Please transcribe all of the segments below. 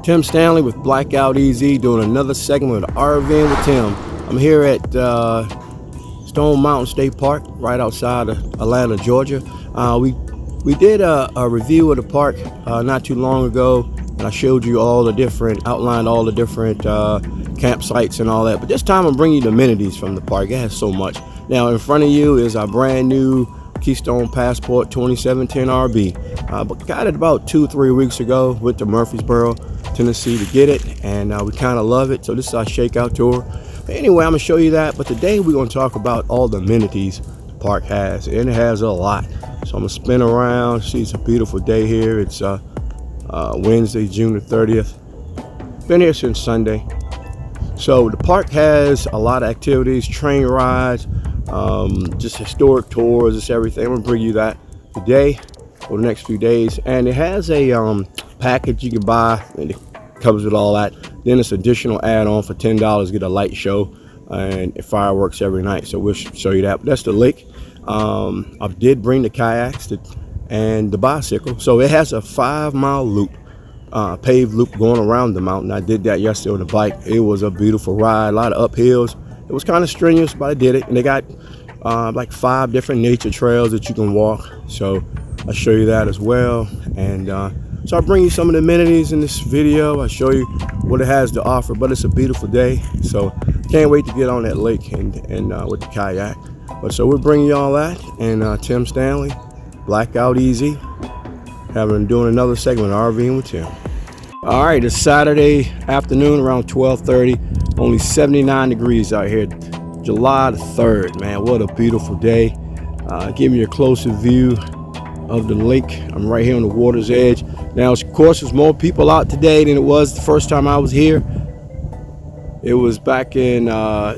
Tim Stanley with Blackout EZ doing another segment of RVing with Tim. I'm here at Stone Mountain State Park right outside of Atlanta, Georgia. We did a review of the park not too long ago, and I showed you outlined all the different campsites and all that. But this time I'm bringing you the amenities from the park. It has so much. Now in front of you is our brand new Keystone Passport 2017 RV. But got it about 2-3 weeks ago. Went to Murfreesboro, Tennessee to get it, and we kind of love it. So this is our shakeout tour. But anyway, I'm gonna show you that. But today we're gonna talk about all the amenities the park has, and it has a lot. So I'm gonna spin around. See, it's a beautiful day here. It's Wednesday, June the 30th. Been here since Sunday. So the park has a lot of activities, train rides, just historic tours, just everything. I'm gonna bring you that today for the next few days. And it has a package you can buy, and it covers with all that. Then it's additional add-on for $10, get a light show and fireworks every night. So we'll show you that. But that's the lake. I did bring the kayaks and the bicycle. So it has a 5-mile loop, paved loop going around the mountain. I did that yesterday on the bike. It was a beautiful ride, a lot of uphills. It was kind of strenuous, but I did it. And they got like 5 different nature trails that you can walk. So I'll show you that as well. And so I'll bring you some of the amenities in this video. I'll show you what it has to offer, but it's a beautiful day. So can't wait to get on that lake and with the kayak. But so we're bringing you all that. And Tim Stanley, Blackout EZ, doing another segment of RVing with Tim. All right, it's Saturday afternoon around 12:30. Only 79 degrees out here. July the 3rd, man, what a beautiful day. Give you a closer view of the lake. I'm right here on the water's edge. Now, of course, there's more people out today than it was the first time I was here. It was back in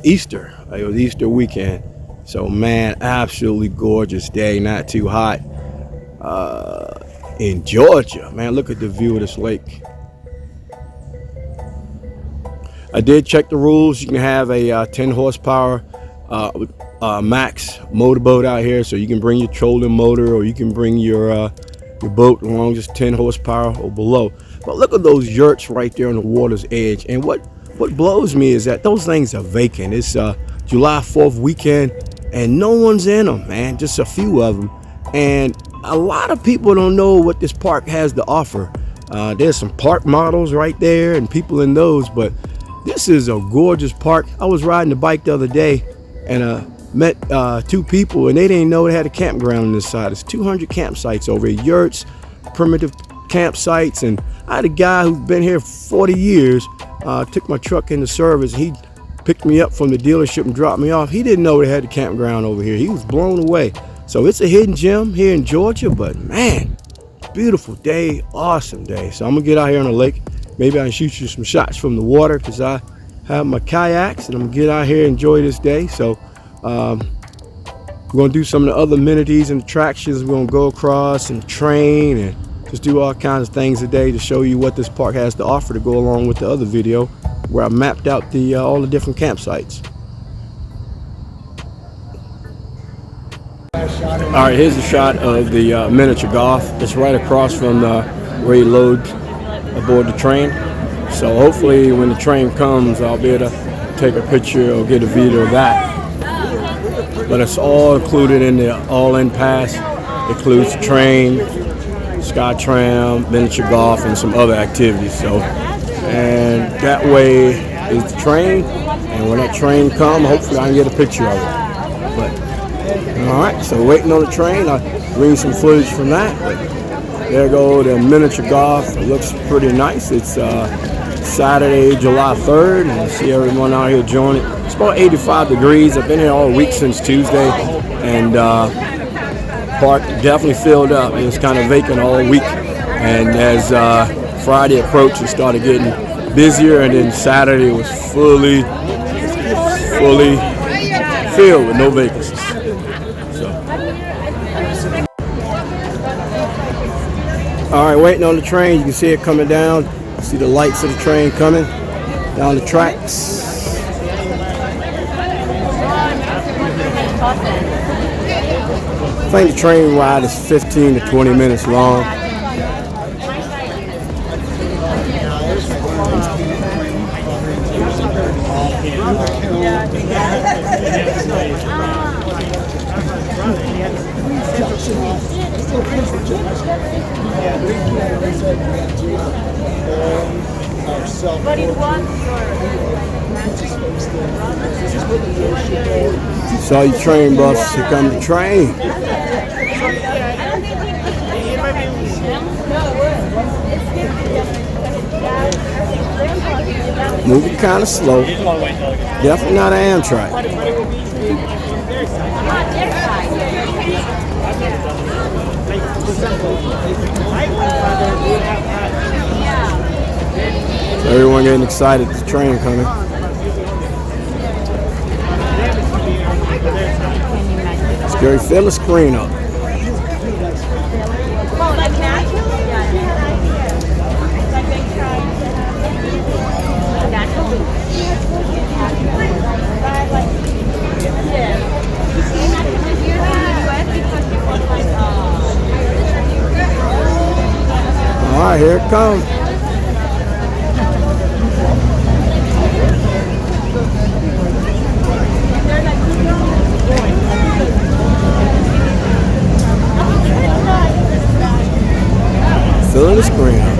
Easter. It was Easter weekend. So, man, absolutely gorgeous day, not too hot. In Georgia, man, look at the view of this lake. I did check the rules. You can have a 10 horsepower max motorboat out here, so you can bring your trolling motor, or you can bring your boat along, just 10 horsepower or below. But look at those yurts right there on the water's edge. And what blows me is that those things are vacant. It's July 4th weekend, and no one's in them, man. Just a few of them. And a lot of people don't know what this park has to offer. There's some park models right there and people in those, but this is a gorgeous park. I was riding the bike the other day and met 2 people, and they didn't know they had a campground on this side. It's 200 campsites over here, yurts, primitive campsites. And I had a guy who's been here 40 years, took my truck into service. He picked me up from the dealership and dropped me off. He didn't know they had a campground over here. He was blown away. So it's a hidden gem here in Georgia, but man, beautiful day, awesome day. So I'm gonna get out here on the lake. Maybe I can shoot you some shots from the water because I have my kayaks, and I'm gonna get out here and enjoy this day. So we're gonna do some of the other amenities and attractions. We're gonna go across and train and just do all kinds of things today to show you what this park has to offer, to go along with the other video where I mapped out all the different campsites. All right, here's a shot of the miniature golf. It's right across from where you load aboard the train. So hopefully when the train comes, I'll be able to take a picture or get a video of that. But it's all included in the all-in pass. It includes the train, sky tram, miniature golf, and some other activities. So, and that way is the train. And when that train comes, hopefully I can get a picture of it. But all right, so waiting on the train. I'll bring some footage from that. But there go the miniature golf. It looks pretty nice. It's Saturday, July 3rd, and you see everyone out here enjoying it. It's about 85 degrees. I've been here all week since Tuesday, and park definitely filled up. It was kind of vacant all week, and as Friday approached, it started getting busier, and then Saturday was fully filled with no vacancies. All right, waiting on the train. You can see it coming down. See the lights of the train coming down the tracks. I think the train ride is 15 to 20 minutes long. But it was your. Saw your train bus. Here come the train. Moving kind of slow. Definitely not an Amtrak. Everyone getting excited. The train coming. Scary, fill the screen up. All right, here it comes. Filling the screen up.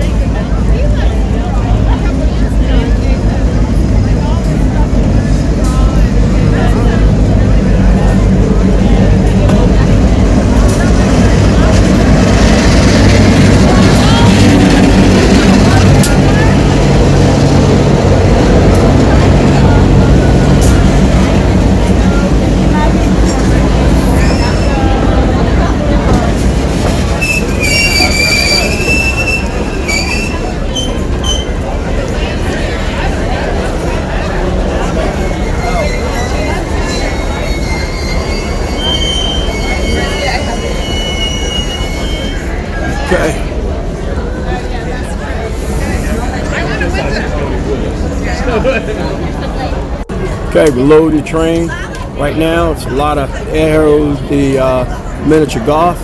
Okay. Okay, we load the train. Right now, it's a lot of arrows, the miniature golf,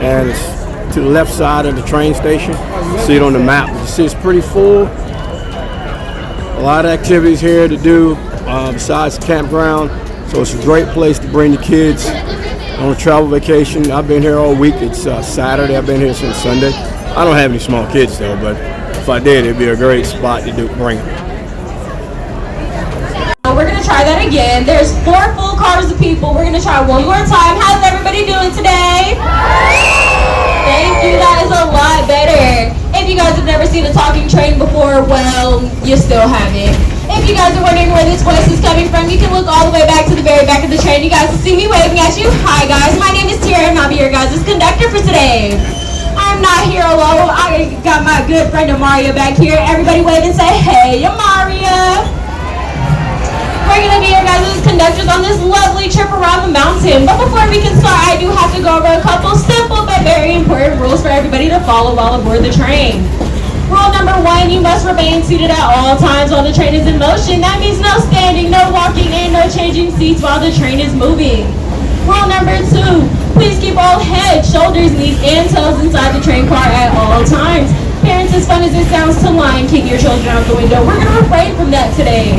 and it's to the left side of the train station. You see it on the map. You see it's pretty full. A lot of activities here to do besides the campground. So it's a great place to bring the kids on a travel vacation. I've been here all week. It's Saturday. I've been here since Sunday. I don't have any small kids though, but if I did, it'd be a great spot to bring them. We're gonna try that again. There's 4 full cars of people. We're gonna try one more time. How's everybody doing today? Thank you. That is a lot better. If you guys have never seen a talking train before, well, you still haven't. If you guys are wondering where this voice is coming from, you can look all the way back to the very back of the train. You guys will see me waving at you. Hi guys, my name is Tara and I'll be your guys' conductor for today. I'm not here alone. I got my good friend Amaria back here. Everybody wave and say, hey Amaria. We're going to be your guys' conductors on this lovely trip around the mountain. But before we can start, I do have to go over a couple simple but very important rules for everybody to follow while aboard the train. Rule number 1, you must remain seated at all times while the train is in motion. That means no standing, no walking, and no changing seats while the train is moving. Rule number 2, please keep all heads, shoulders, knees, and toes inside the train car at all times. Parents, as fun as it sounds to line kick your children out the window, we're going to refrain from that today.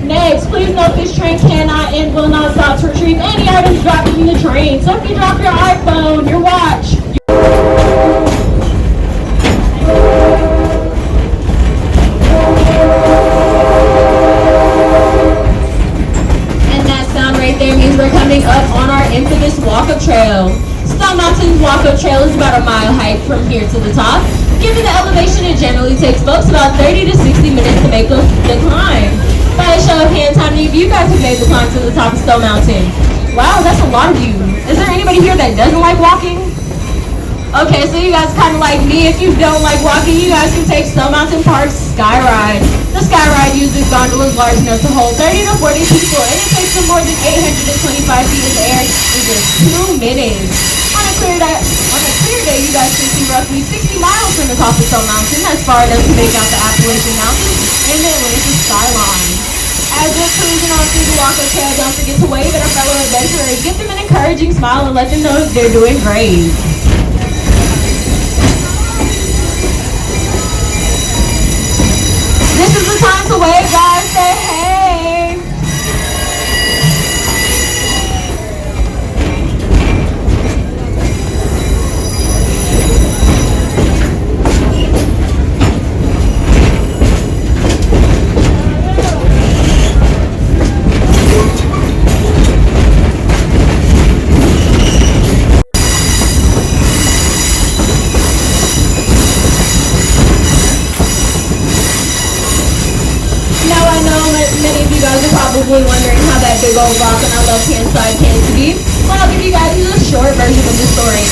Next, please note this train cannot and will not stop to retrieve any items dropped from the train. So if you drop your iPhone, your watch, there means we're coming up on our infamous walk-up trail. Stone Mountain's walk-up trail is about a mile hike from here to the top. Given the elevation, it generally takes folks about 30 to 60 minutes to make the climb. By a show of hands, how many of you guys have made the climb to the top of Stone Mountain? Wow, that's a lot of you. Is there anybody here that doesn't like walking? Okay, so you guys kind of like me. If you don't like walking, you guys can take Stone Mountain Park's Sky Ride. The Sky Ride uses gondolas large enough to hold 30 to 40 people, and it takes them more than 825 feet of air in just 2 minutes. On a clear day, you guys can see roughly 60 miles from the top of Stone Mountain, as far enough to make out the Appalachian Mountains and the Atlantic skyline. As those trains are on the walk-up trail, don't forget to wave at our fellow adventurers. Give them an encouraging smile and let them know they're doing great. This is the time to wave, guys. Say hey. probably wondering how that big old rock on our left-hand side came to be. Well, I'll give you guys a short version of the story.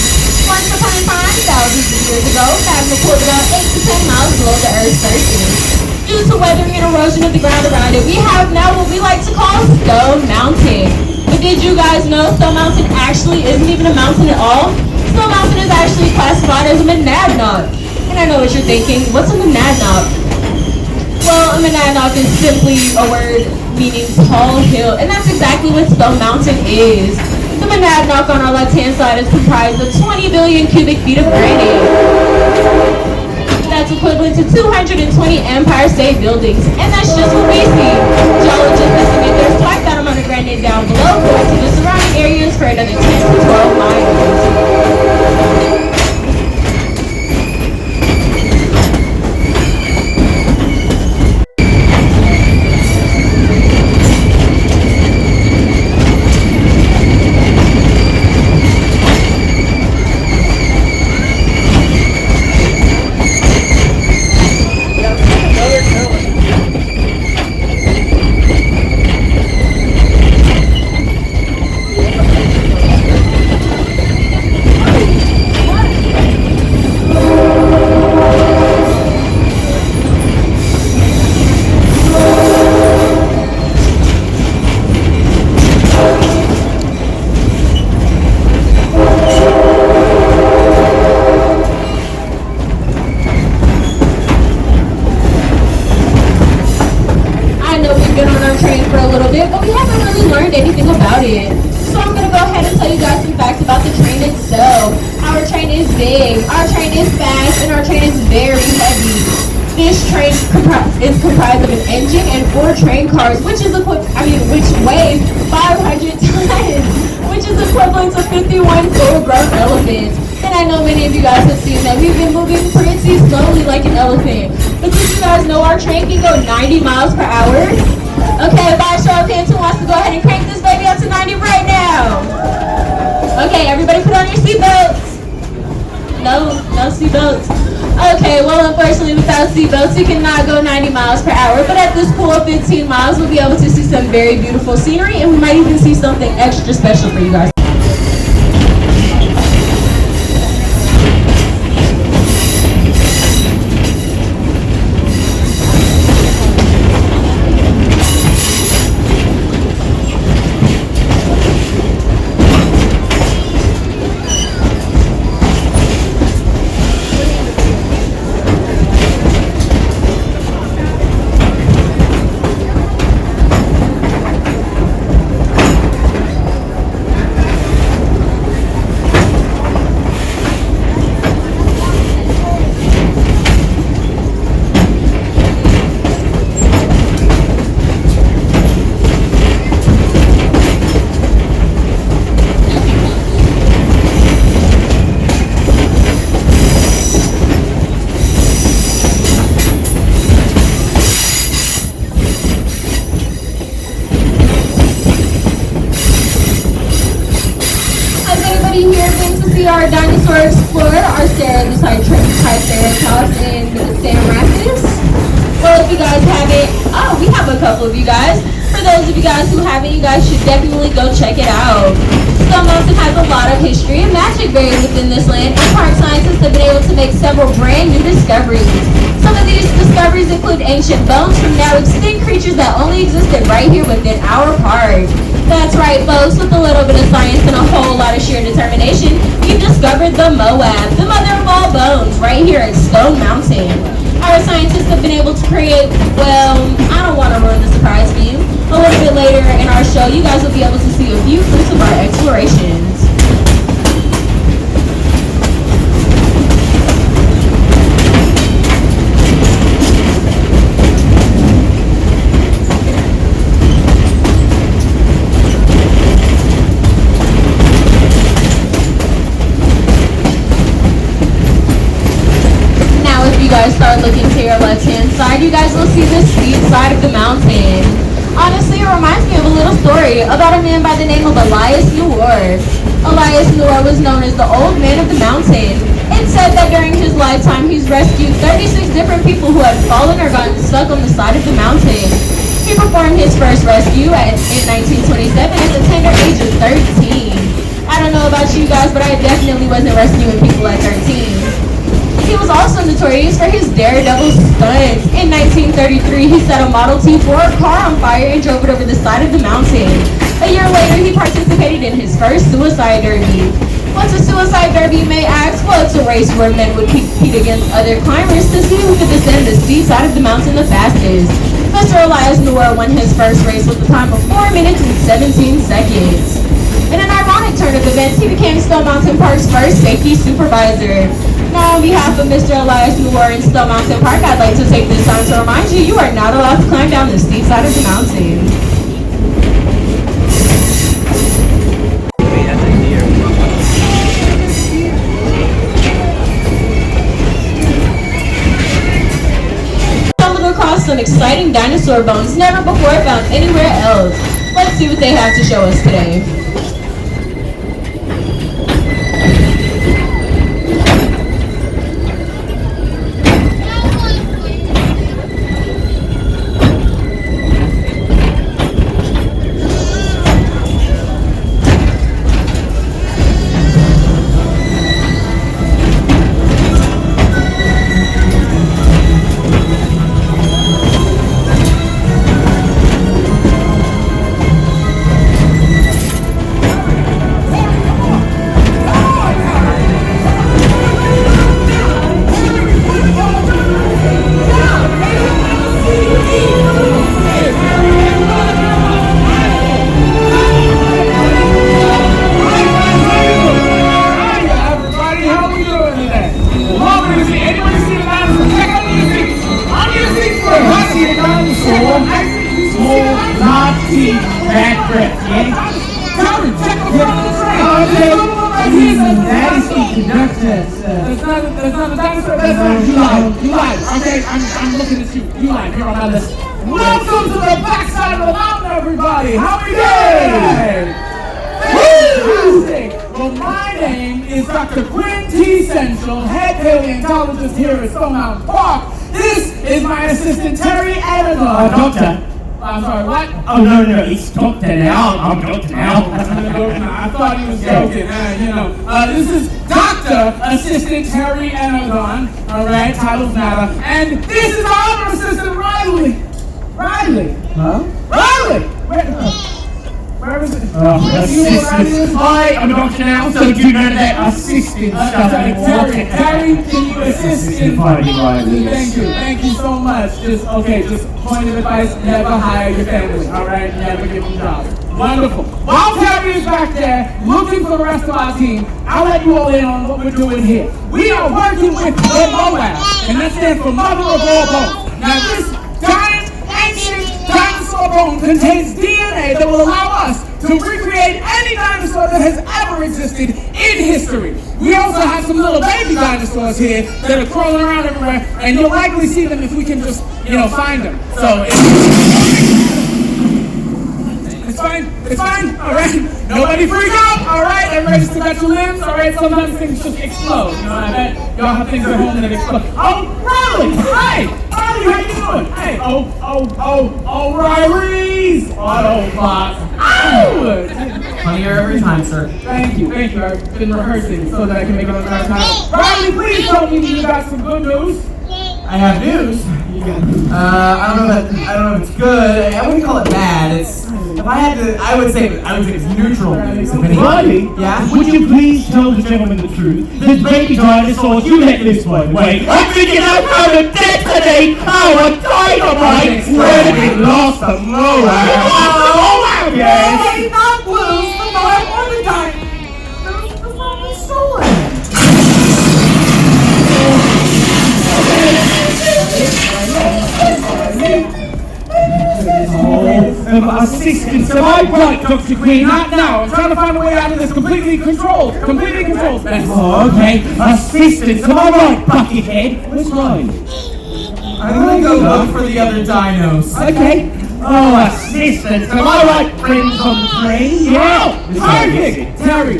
Once upon a time, thousands of years ago, magma cooled about 8 to 10 miles below the Earth's surface. Due to weathering and erosion of the ground around it, we have now what we like to call Stone Mountain. But did you guys know Stone Mountain actually isn't even a mountain at all? Stone Mountain is actually classified as a monadnock. And I know what you're thinking, what's a monadnock? Well, a monadnock is simply a word meaning tall hill, and that's exactly what Stone Mountain is. The monadnock on our left-hand side is comprised of 20 billion cubic feet of granite. That's equivalent to 220 Empire State Buildings, and that's just what we see. Geologists estimate there's twice that amount of granite down below, going to the surrounding areas for another 10 to 12 miles. Is comprised of an engine and 4 train cars, which weigh 500 tons, which is equivalent to 51 full-grown elephants. And I know many of you guys have seen that we've been moving pretty slowly like an elephant. But did you guys know our train can go 90 miles per hour? Okay, by a show of hands, who wants to go ahead and crank this baby up to 90 right now? Okay, everybody put on your seatbelts. No seatbelts. Okay, well, unfortunately, without seatbelts, you cannot go 90 miles per hour. But at this cool 15 miles, we'll be able to see some very beautiful scenery, and we might even see something extra special for you guys. Our dinosaur explorer, our Triceratops in San Rapids. Well, if you guys haven't, we have a couple of you guys. For those of you guys who haven't, you guys should definitely go check it out. Stone Mountain has a lot of history and magic buried within this land, and park scientists have been able to make several brand new discoveries. Some of these discoveries include ancient bones from now extinct creatures that only existed right here within our park. That's right, folks, with a little bit of science and a whole lot of sheer determination, we've discovered the Moab, the mother of all bones, right here at Stone Mountain. Our scientists have been able to create, well, I don't want to ruin the surprise for you. A little bit later in our show, you guys will be able to see a few fruits of our explorations. Start looking to your left-hand side, you guys will see the steep side of the mountain. Honestly, it reminds me of a little story about a man by the name of Elias Noor. Elias Noor was known as the Old Man of the Mountain. It's said that during his lifetime, he's rescued 36 different people who had fallen or gotten stuck on the side of the mountain. He performed his first rescue in 1927 at the tender age of 13. I don't know about you guys, but I definitely wasn't rescuing people at 13. He was also notorious for his daredevil stunts. In 1933, he set a Model T Ford car on fire and drove it over the side of the mountain. A year later, he participated in his first suicide derby. What's a suicide derby, you may ask? Well, it's a race where men would compete against other climbers to see who could descend the steep side of the mountain the fastest. Mr. Elias Noor won his first race with a time of 4 minutes and 17 seconds. In an ironic turn of events, he became Stone Mountain Park's first safety supervisor. Now, on behalf of Mr. Elias Noor and Stone Mountain Park, I'd like to take this time to remind you, you are not allowed to climb down the steep side of the mountain. Stumbled across some exciting dinosaur bones never before found anywhere else. Let's see what they have to show us today. I'm looking at you. You Lite, here on my list. Welcome to the backside of the mountain, everybody. How are you doing? Fantastic. Well, my name is Dr. Quinn T. Central, head paleontologist here at Stone Mountain Park. This is my assistant, Terry Aragon. Doctor. I'm sorry, what? Oh, no, it's Doctor now. I'm Doctor now. I thought he was joking. This is Dr. Assistant Terry Aragon. All right, titles matter. And this is our other assistant, Riley. Riley. Huh? Riley! Where is it? Assistant. I'm Doctor now, so do none of that assistant stuff anymore. Terry, can you assist in finding Riley? Thank you so much. Just point of advice, never hire your family, all right? Never give them jobs. Wonderful. While Terry is back there looking for the rest of our team, I'll let you all in on what we're doing here. We are working with the MOAB, and that stands for Mother of All Bones. Now this giant, ancient dinosaur bone contains DNA that will allow us to recreate any dinosaur that has ever existed in history. We also have some little baby dinosaurs here that are crawling around everywhere, and you'll likely see them if we can just, find them. So it's fine, all right? Nobody freak out, all right? Everybody just got your limbs, all right? Sometimes things just explode, I bet y'all have things at home that explode. Oh, Riley! Hey! Riley, how you doing? Hey, Riley's Autobots. Ow! Funnier every time, sir. Thank you. I've been rehearsing so that I can make it on time. Riley, please tell me you got some good news. I have news. I don't know if it's good. I wouldn't call it bad. If I had to, I would say it's neutral news. Riley, yeah? would you please tell the gentleman the truth? This baby dinosaurs you let this way. Wait, I'm thinking I'm going to detonate our dynamite when it lost the MOAB. Oh, yes. Not lose the MOAB or the dinosaur. The MOAB is stolen. Assistance, Am I right, Dr. Queen? Not now. I'm trying to find a way out of this. Completely controlled. Oh, okay. Assistance, am I right, Buckethead? Where's Riley? I'm gonna go look for the other dinos. Okay. Oh, assistance, am I right, friends on the train? Yeah. Perfect!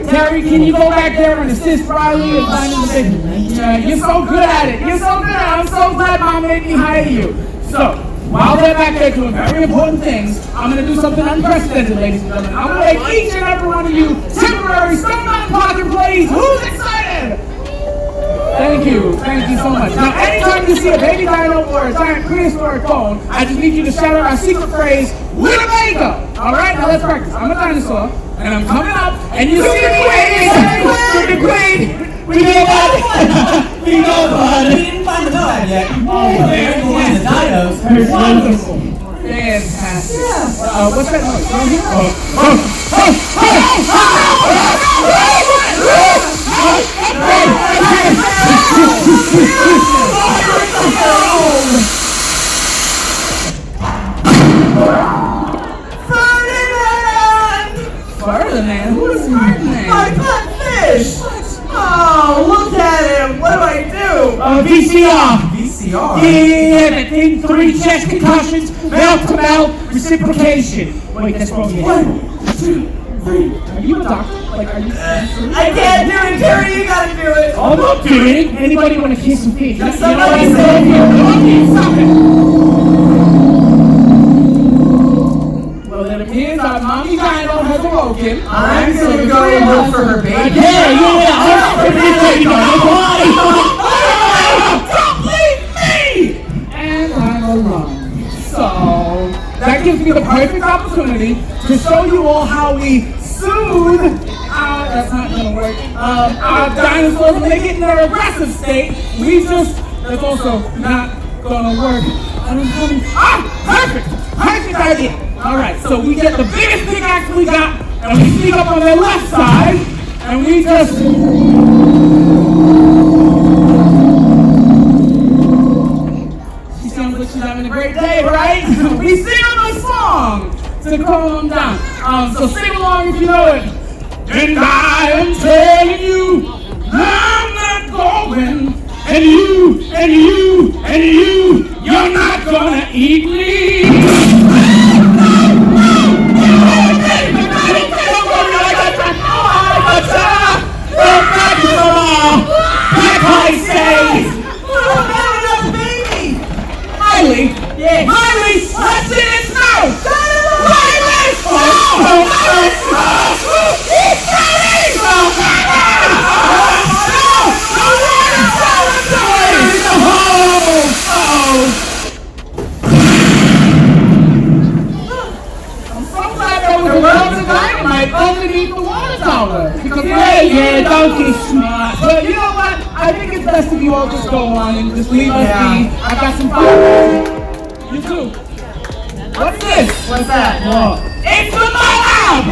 Terry, can you go back there and assist Riley in finding the baby? Yeah, you're so good at it. I'm so glad Mom made me hire you. So, while they're back there doing very important things, I'm going to do something unprecedented, ladies and gentlemen. I'm going to make each and every one of you temporary Stone Mountain Park employees. Who's excited? Thank you so much. Now, anytime you see a baby dino or a giant prehistoric bone, I just need you to shout out our secret phrase, Winnebago. All right, now let's practice. I'm a dinosaur, and I'm coming up, and you see me waiting for the queen. We know about it. We know about it. We didn't find the Moab yet. Oh, Very cool in the dinos. wonderful. Fantastic. What's that noise? Right here? Ferdinand? Who is Ferdinand? My pet fish! Oh, look at him! What do I do? VCR. VCR? Yeah, that thing, 3 chest concussions, mouth-to-mouth reciprocation. Wait, that's wrong. 1, 2, 3. Are you a doctor? Like, are you? I can't do it, Terry. You gotta do it. I'm not doing it. Anybody want to kiss some feet? Somebody say Stop it. Well, it appears our mommy dino has awoken. I'm gonna go and look for her baby. Yeah. Don't leave me! And I'm alone. So, that gives me the perfect opportunity to show you all how we soothe that's not gonna work. Our dinosaurs, when they get in their aggressive state, that's also not gonna work. Perfect idea. All right, so we get the biggest pickaxe we got, and we sneak up on their left side, and we just. She sounds like she's having a great day, right? We sing them a song to calm them down. So sing along if you know it. And I am telling you, I'm not going, and you're not gonna eat me. Miley, let's see it now! Miley! I'm so glad there was a lot of dynamite underneath the water tower. Because don't get smart. But you know what? I think it's best if you all just go on and just leave us be. I got some fire. You too. What's this? What's that? It's the Moab!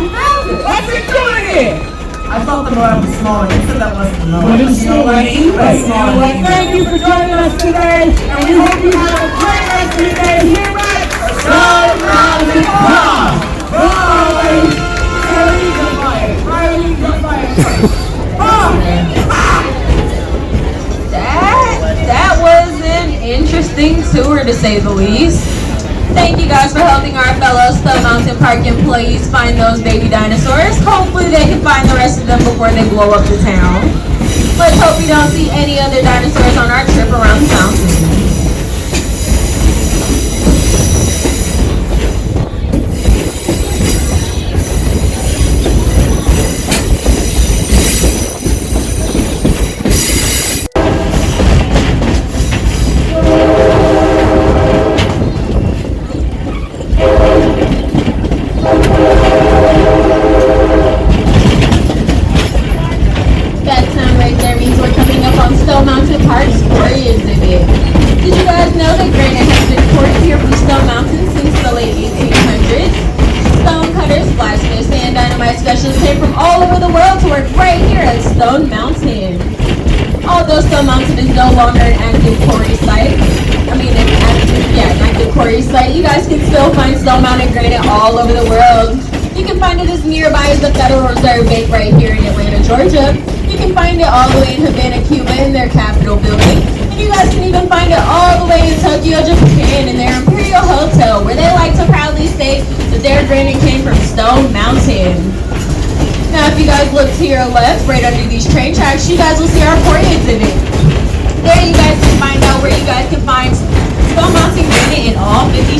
What's it doing here? I thought the Moab was smaller. You said that wasn't the Moab. But it's still like That's smaller. Thank you for joining us today, and we hope you have a great rest of your day here at Stone Mountain Park. Bye! That was an interesting tour, to say the least. Thank you guys for helping our fellow Stone Mountain Park employees find those baby dinosaurs. Hopefully they can find the rest of them before they blow up the town. Let's hope we don't see any other dinosaurs on our trip around the mountain. Stone Mountain Park's story exhibit. Did you guys know that granite has been poured here from Stone Mountain since the late 1800s? Stone cutters, blacksmiths, and dynamite specialists came from all over the world to work right here at Stone Mountain. Although Stone Mountain is no longer an active quarry site, an active quarry site, you guys can still find Stone Mountain granite all over the world. You can find it as nearby as the Federal Reserve Bank right here in Atlanta, Georgia. You can find it all the way in Havana, Cuba in their Capitol building. And you guys can even find it all the way in Tokyo, Japan in their Imperial Hotel, where they like to proudly state that their granite came from Stone Mountain. Now if you guys look to your left, right under these train tracks, you guys will see our quarry exhibit. There you guys can find out where you guys can find Stone Mountain granite in all 50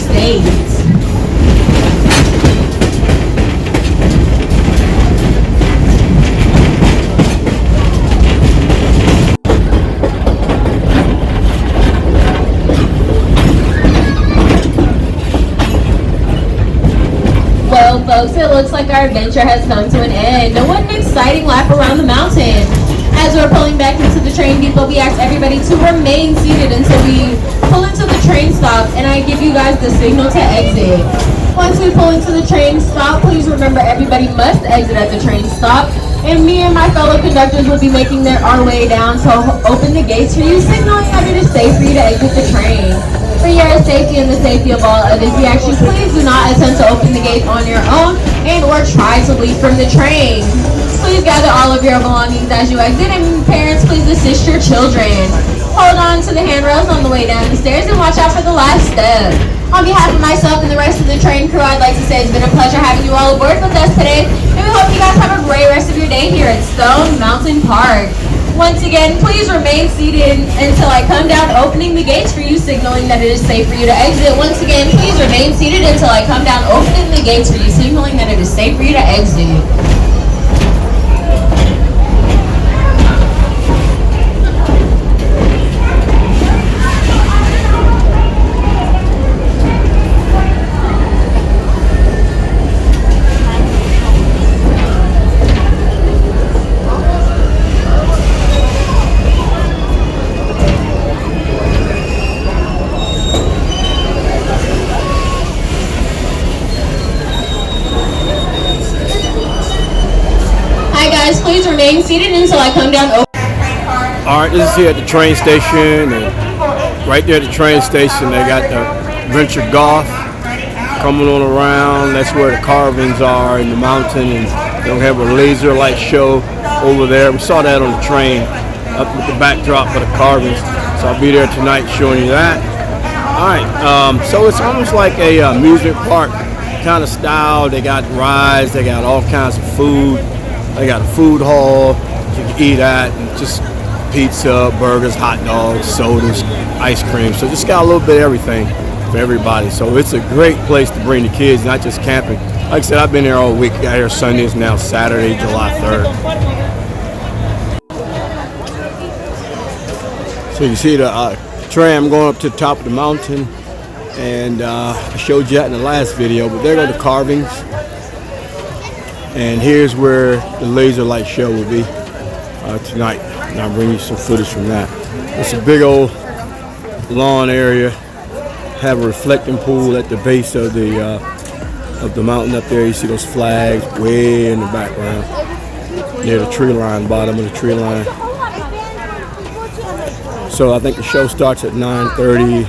Well, folks, it looks like our adventure has come to an end. What an exciting lap around the mountain. As we're pulling back into the train depot, we ask everybody to remain seated until we pull into the train stop, and I give you guys the signal to exit. Once we pull into the train stop, please remember everybody must exit at the train stop, and me and my fellow conductors will be making our way down to open the gates for you, signaling that it is safe for you to exit the train. For your safety and the safety of all others, we ask you please do not attempt to open the gate on your own and or try to leave from the train. Please gather all of your belongings as you exit, and parents, please assist your children. Hold on to the handrails on the way down the stairs and watch out for the last step. On behalf of myself and the rest of the train crew, I'd like to say it's been a pleasure having you all aboard with us today, and we hope you guys have a great rest of your day here at Stone Mountain Park. Once again, please remain seated until I come down opening the gates for you, signaling that it is safe for you to exit. Once again, please remain seated until I come down opening the gates for you, signaling that it is safe for you to exit. Please remain seated until I come down. All right, this is here at the train station, and right there at the train station they got the Adventure Golf coming on around. That's where the carvings are in the mountain, and they'll have a laser light show over there. We saw that on the train up with the backdrop for the carvings, so I'll be there tonight showing you that. All right, so it's almost like a amusement park kind of style. They got rides, they got all kinds of food. They got a food hall you can eat at, and just pizza, burgers, hot dogs, sodas, ice cream. So just got a little bit of everything for everybody. So it's a great place to bring the kids, not just camping. Like I said, I've been there all week. Got here Sunday, it's now Saturday, July 3rd. So you see the tram going up to the top of the mountain, and I showed you that in the last video, but there go the carvings. And here's where the laser light show will be tonight. And I'll bring you some footage from that. It's a big old lawn area. Have a reflecting pool at the base of the mountain up there. You see those flags way in the background near the tree line, bottom of the tree line. So I think the show starts at 9:30.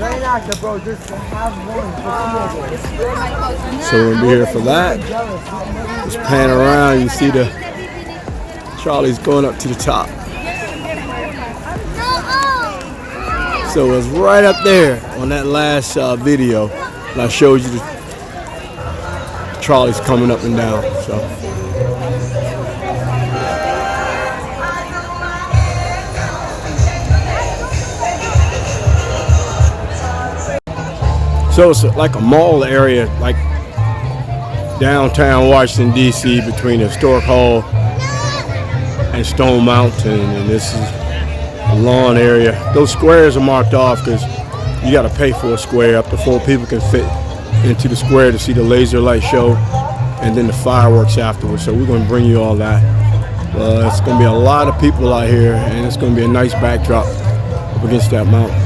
So we'll be here for that. Just pan around, you see the trolleys going up to the top. So it's right up there on that last video, and I showed you the trolleys coming up and down. So it's like a mall area, like downtown Washington, D.C., between the Historic Hall and Stone Mountain, and this is a lawn area. Those squares are marked off because you got to pay for a square. Up to 4 people can fit into the square to see the laser light show and then the fireworks afterwards. So we're going to bring you all that. It's going to be a lot of people out here, and it's going to be a nice backdrop up against that mountain.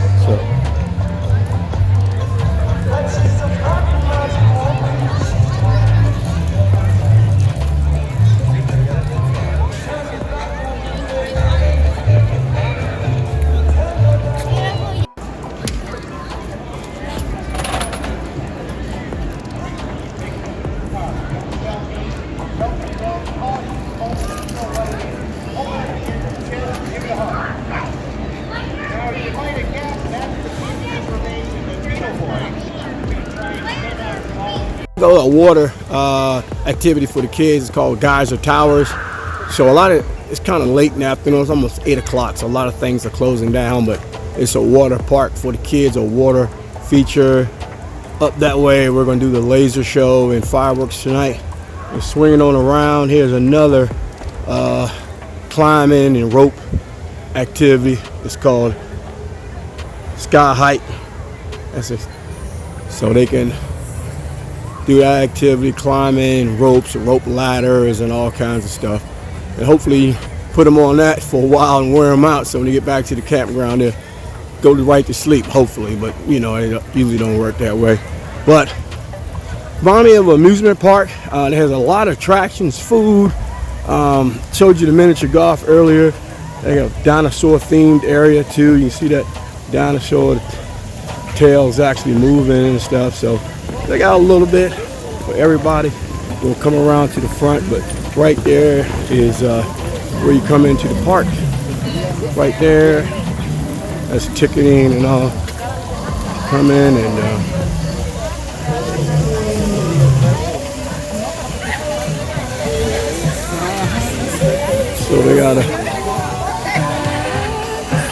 A water activity for the kids. It's called Geyser Towers. So it's kind of late in the afternoon. It's almost 8 o'clock. So a lot of things are closing down, but it's a water park for the kids, a water feature. Up that way, we're going to do the laser show and fireworks tonight. We're swinging on around. Here's another climbing and rope activity. It's called Sky Height. So they can do that activity, climbing ropes, rope ladders, and all kinds of stuff. And hopefully put them on that for a while and wear them out, so when they get back to the campground, they'll go right to sleep, hopefully. But you know, it usually don't work that way. But remind me of an amusement park. It has a lot of attractions, food. Showed you the miniature golf earlier. They got a dinosaur themed area too. You can see that dinosaur tail's actually moving and stuff. So they got a little bit for everybody. We'll come around to the front, but right there is where you come into the park. Right there, that's ticketing and all. Come in and so they got a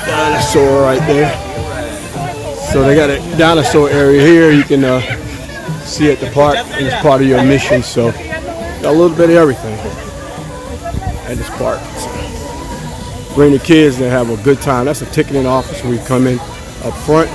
dinosaur right there. So they got a dinosaur area here you can see at the park, and it's part of your mission. So got a little bit of everything at this park. So bring the kids and have a good time. That's a ticketing office where you come in up front.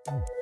Bye.